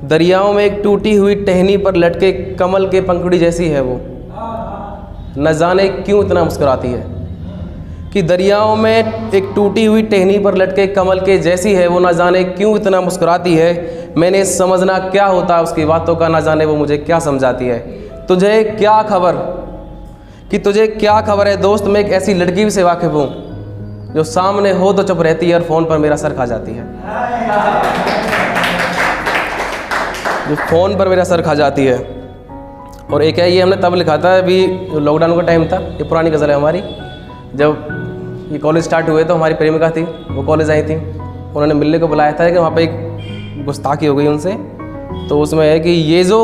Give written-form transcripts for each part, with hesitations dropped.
दरियाओं में एक टूटी हुई टहनी पर लटके कमल के पंखुड़ी जैसी है वो, न जाने क्यों इतना मुस्कुराती है। कि दरियाओं में एक टूटी हुई टहनी पर लटके कमल के जैसी है वो, न जाने क्यों इतना मुस्कुराती है। मैंने समझना क्या होता है उसकी बातों का, न जाने वो मुझे क्या समझाती है। तुझे क्या खबर, कि तुझे क्या खबर है दोस्त, मैं एक ऐसी लड़की से वाकिफ़ हूँ जो सामने हो तो चुप रहती है और फ़ोन पर मेरा सर खा जाती है। जो फ़ोन पर मेरा सर खा जाती है। और एक है, ये हमने तब लिखा था अभी जो लॉकडाउन का टाइम था, ये पुरानी गज़ल है हमारी। जब ये कॉलेज स्टार्ट हुए तो हमारी प्रेमिका थी, वो कॉलेज आई थी, उन्होंने मिलने को बुलाया था कि वहाँ पे एक गुस्ताखी हो गई उनसे। तो उसमें है कि ये जो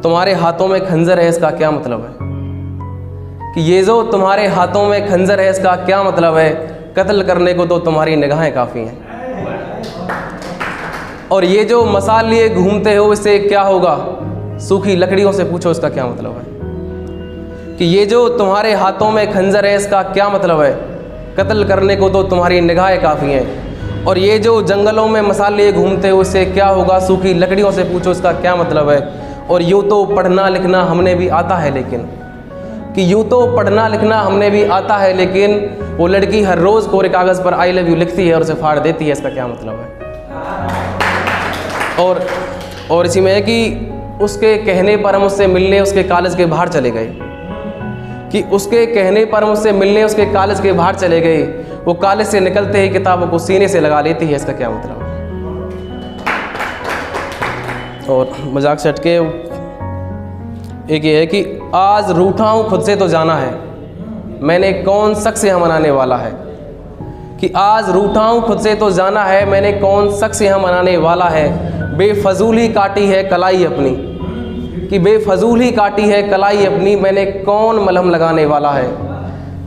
तुम्हारे हाथों में खंजर है इसका क्या मतलब है, कि ये जो तुम्हारे हाथों में खंजर है इसका क्या मतलब है, कत्ल करने को तो तुम्हारी निगाहें काफ़ी हैं। और ये जो मसाल लिए घूमते हो इससे क्या होगा, सूखी लकड़ियों से पूछो इसका क्या मतलब है। कि ये जो तुम्हारे हाथों में खंजर है इसका क्या मतलब है, कत्ल करने को तो तुम्हारी निगाहें काफ़ी हैं। और ये जो जंगलों में मसाल लिए घूमते हो इससे क्या होगा, सूखी लकड़ियों से पूछो इसका क्या मतलब है। और यूँ तो पढ़ना लिखना हमने भी आता है लेकिन, कि यूँ तो पढ़ना लिखना हमने भी आता है लेकिन, वो लड़की हर रोज़ कोरे कागज़ पर आई लव यू लिखती है और उसे फाड़ देती है, इसका क्या मतलब है। और इसी में है कि उसके कहने पर हम उससे मिलने उसके कॉलेज के बाहर चले गए, कि उसके कहने पर हम उससे मिलने उसके कॉलेज के बाहर चले गए, वो कॉलेज से निकलते ही किताबों को सीने से लगा लेती है, इसका क्या मतलब है। और मजाक से हटके एक ये है कि आज रूठा हूँ खुद से तो जाना है, मैंने कौन शख्स यहाँ मनाने वाला है। कि आज रूठा हूँ खुद से तो जाना है, मैंने कौन शख्स यहाँ मनाने वाला है। बेफजूल ही काटी है कलाई अपनी, कि बेफजूल ही काटी है कलाई अपनी, मैंने कौन मलहम लगाने वाला है।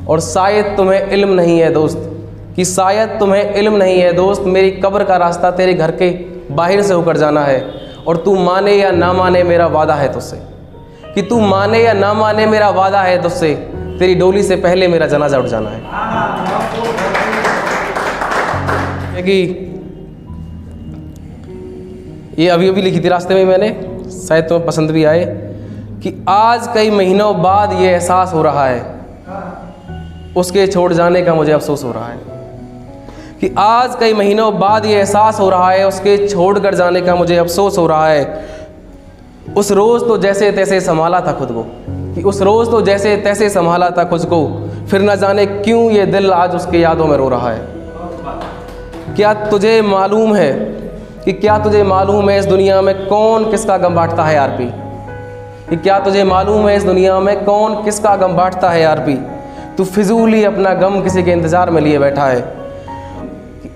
और शायद तुम्हें इल्म नहीं है दोस्त, कि शायद तुम्हें इल्म नहीं है दोस्त, मेरी कब्र का रास्ता तेरे घर के बाहर से होकर जाना है। और तू माने या ना माने मेरा वादा है तुझसे, कि तू माने या ना माने मेरा वादा है तुझसे, तेरी डोली से पहले मेरा जनाजा उठ जाना है। कि ये अभी अभी लिखी थी रास्ते में मैंने, शायद तुम्हें पसंद भी आए। कि आज कई महीनों बाद ये एहसास हो रहा है, उसके छोड़ जाने का मुझे अफसोस हो रहा है। कि आज कई महीनों बाद ये एहसास हो रहा है, उसके छोड़ कर जाने का मुझे अफसोस हो रहा है। उस रोज़ तो जैसे तैसे संभाला था खुद को, कि उस रोज़ तो जैसे तैसे संभाला था खुद को, फिर न जाने क्यों ये दिल आज उसके यादों में रो रहा है। क्या तुझे मालूम है, कि क्या तुझे मालूम है इस दुनिया में कौन किसका गम बांटता है यार पी, कि क्या तुझे मालूम है इस दुनिया में कौन किसका गम बांटता है यार पी। तू फिजूल ही अपना गम किसी के इंतज़ार में लिए बैठा है।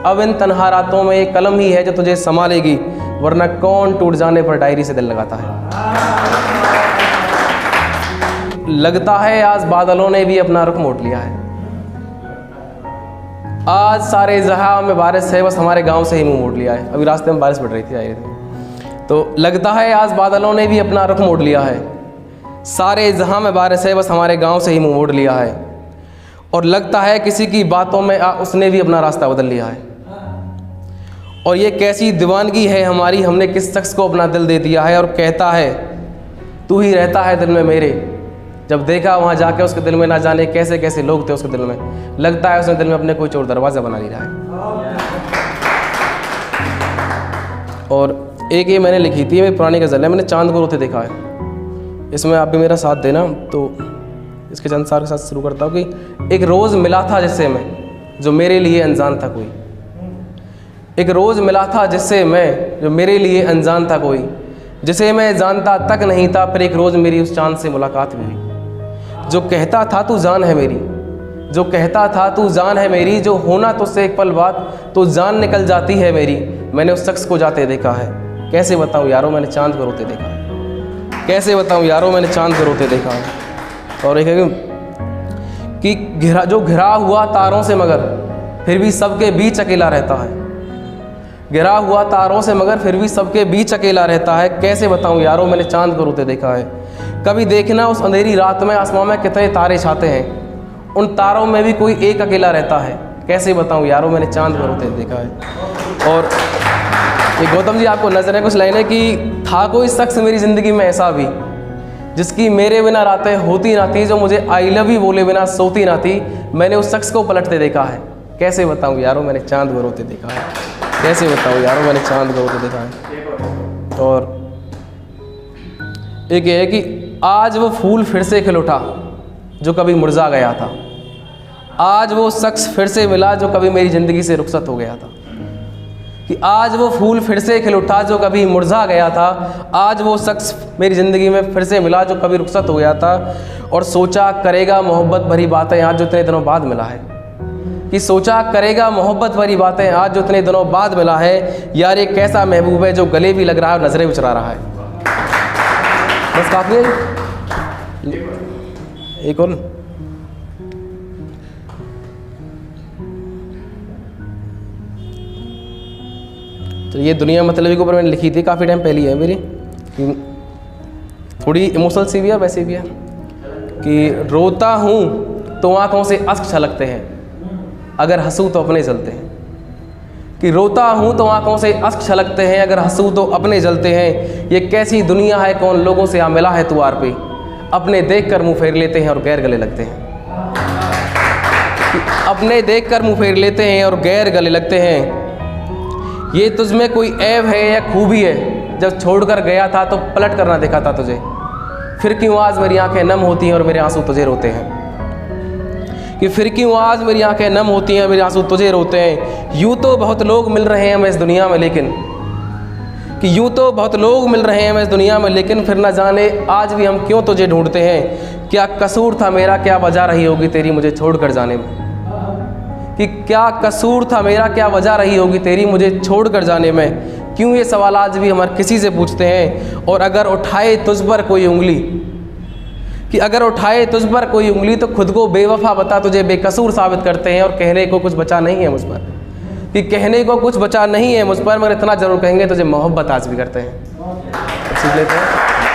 अब इन तन्हा रातों में एक कलम ही है जो तुझे संभालेगी, वरना कौन टूट जाने पर डायरी से दिल लगाता है। लगता है आज बादलों ने भी अपना रुख मोड़ लिया है, आज सारे जहां में बारिश है बस हमारे गांव से ही मुंह मोड़ लिया है। अभी रास्ते में बारिश पड़ रही थी आई थी, तो लगता है आज बादलों ने भी अपना रुख मोड़ लिया है, सारे जहां में बारिश है बस हमारे गांव से ही मुंह मोड़ लिया है। और लगता है किसी की बातों में उसने भी अपना रास्ता बदल लिया है। और ये कैसी दीवानगी है हमारी, हमने किस शख्स को अपना दिल दे दिया है। और कहता है तू ही रहता है दिल में मेरे, जब देखा वहाँ जाके उसके दिल में ना जाने कैसे कैसे लोग थे उसके दिल में, लगता है उसने दिल में अपने कोई चोर दरवाज़ा बना लिया है। और एक ये मैंने लिखी थी, मेरी पुरानी गज़ल है, मैंने चांद को रोते देखा है। इसमें आप भी मेरा साथ देना। तो इसके चंद सार के साथ शुरू करता हूँ कि एक रोज़ मिला था जिससे मैं, जो मेरे लिए अनजान था कोई। एक रोज़ मिला था जिससे मैं, जो मेरे लिए अनजान था कोई, जिसे मैं जानता तक नहीं था, पर एक रोज़ मेरी उस चांद से मुलाकात भी हुई। जो कहता था तू जान है मेरी, जो कहता था तू जान है मेरी, जो होना तुझसे एक पल बाद तो जान निकल जाती है मेरी, मैंने उस शख्स को जाते देखा है। कैसे बताऊँ यारों मैंने चांद को रोते देखा है, कैसे बताऊँ यारों मैंने चांद को रोते देखा है। और एक है कि घिरा हुआ तारों से मगर फिर भी सबके बीच अकेला रहता है, घिरा हुआ तारों से मगर फिर भी सबके बीच अकेला रहता है। कैसे बताऊं यारों मैंने चांद को रोते देखा है। कभी देखना उस अंधेरी रात में आसमां में कितने तारे छाते हैं, उन तारों में भी कोई एक अकेला रहता है। कैसे बताऊं यारों मैंने चांद को रोते देखा है। और ये गौतम जी आपको नजर है कुछ लाइनें कि था कोई शख्स मेरी ज़िंदगी में ऐसा भी जिसकी मेरे बिना रातें होती ना थी, जो मुझे आई लव यू बोले बिना सोती ना थी। मैंने उस शख्स को पलटते देखा है। कैसे बताऊं यारों, मैंने चांद को रोते देखा है। कैसे बताऊं यारों, मैंने चांद को रोते देखा है। और एक ये है कि आज वो फूल फिर से खिल उठा जो कभी मुरझा गया था। आज वो शख्स फिर से मिला जो कभी मेरी ज़िंदगी से रुखसत हो गया था। कि आज वो फूल फिर से खिल उठा जो कभी मुरझा गया था। आज वो शख्स मेरी ज़िंदगी में फिर से मिला जो कभी रुखसत हो गया था। और सोचा करेगा मोहब्बत भरी बातें आज जो इतने दिनों बाद मिला है। कि सोचा करेगा मोहब्बत भरी बातें आज जो इतने दिनों बाद मिला है। यार ये कैसा महबूब है जो गले भी लग रहा है और नज़रें भी चुरा रहा है। बस काफ़ी है। एक और तो ये दुनिया मतलबी के ऊपर मैंने लिखी थी, काफ़ी टाइम पहले है मेरी, थोड़ी इमोशनल सी भी है वैसे भी है। कि रोता हूँ तो आँखों से अश्क छलकते हैं, अगर हंसूँ तो अपने जलते हैं। कि रोता हूँ तो आँखों से अश्क छलकते हैं, अगर हंसूँ तो अपने जलते हैं। ये कैसी दुनिया है, कौन लोगों से आ मिला है द्वार पे, अपने देख कर मुँह फेर लेते हैं और गैर गले लगते हैं। अपने देख कर मुँह फेर लेते हैं और गैर गले लगते हैं। ये तुझमें कोई ऐब है या खूबी है, जब छोड़कर गया था तो पलट कर ना देखा था तुझे। फिर क्यों आज मेरी आंखें नम होती हैं और मेरे आंसू तुझे रोते हैं। कि फिर क्यों आज मेरी आंखें नम होती हैं, मेरे आंसू तुझे रोते हैं। यूँ तो बहुत लोग मिल रहे हैं हमें इस दुनिया में लेकिन, कि यूँ तो बहुत लोग मिल रहे हैं हमें इस दुनिया में लेकिन, फिर ना जाने आज भी हम क्यों तुझे ढूंढते हैं। क्या कसूर था मेरा, क्या वजह रही होगी तेरी मुझे छोड़ कर जाने में। कि क्या कसूर था मेरा, क्या वजह रही होगी तेरी मुझे छोड़ कर जाने में। क्यों ये सवाल आज भी हमारे किसी से पूछते हैं। और अगर उठाए तुझ पर कोई उंगली, कि अगर उठाए तुझ पर कोई उंगली तो खुद को बेवफा बता तुझे बेकसूर साबित करते हैं। और कहने को कुछ बचा नहीं है मुझ पर, कि कहने को कुछ बचा नहीं है मुझ पर, मगर इतना ज़रूर कहेंगे तुझे मोहब्बत आज भी करते हैं। सीख लेते हैं।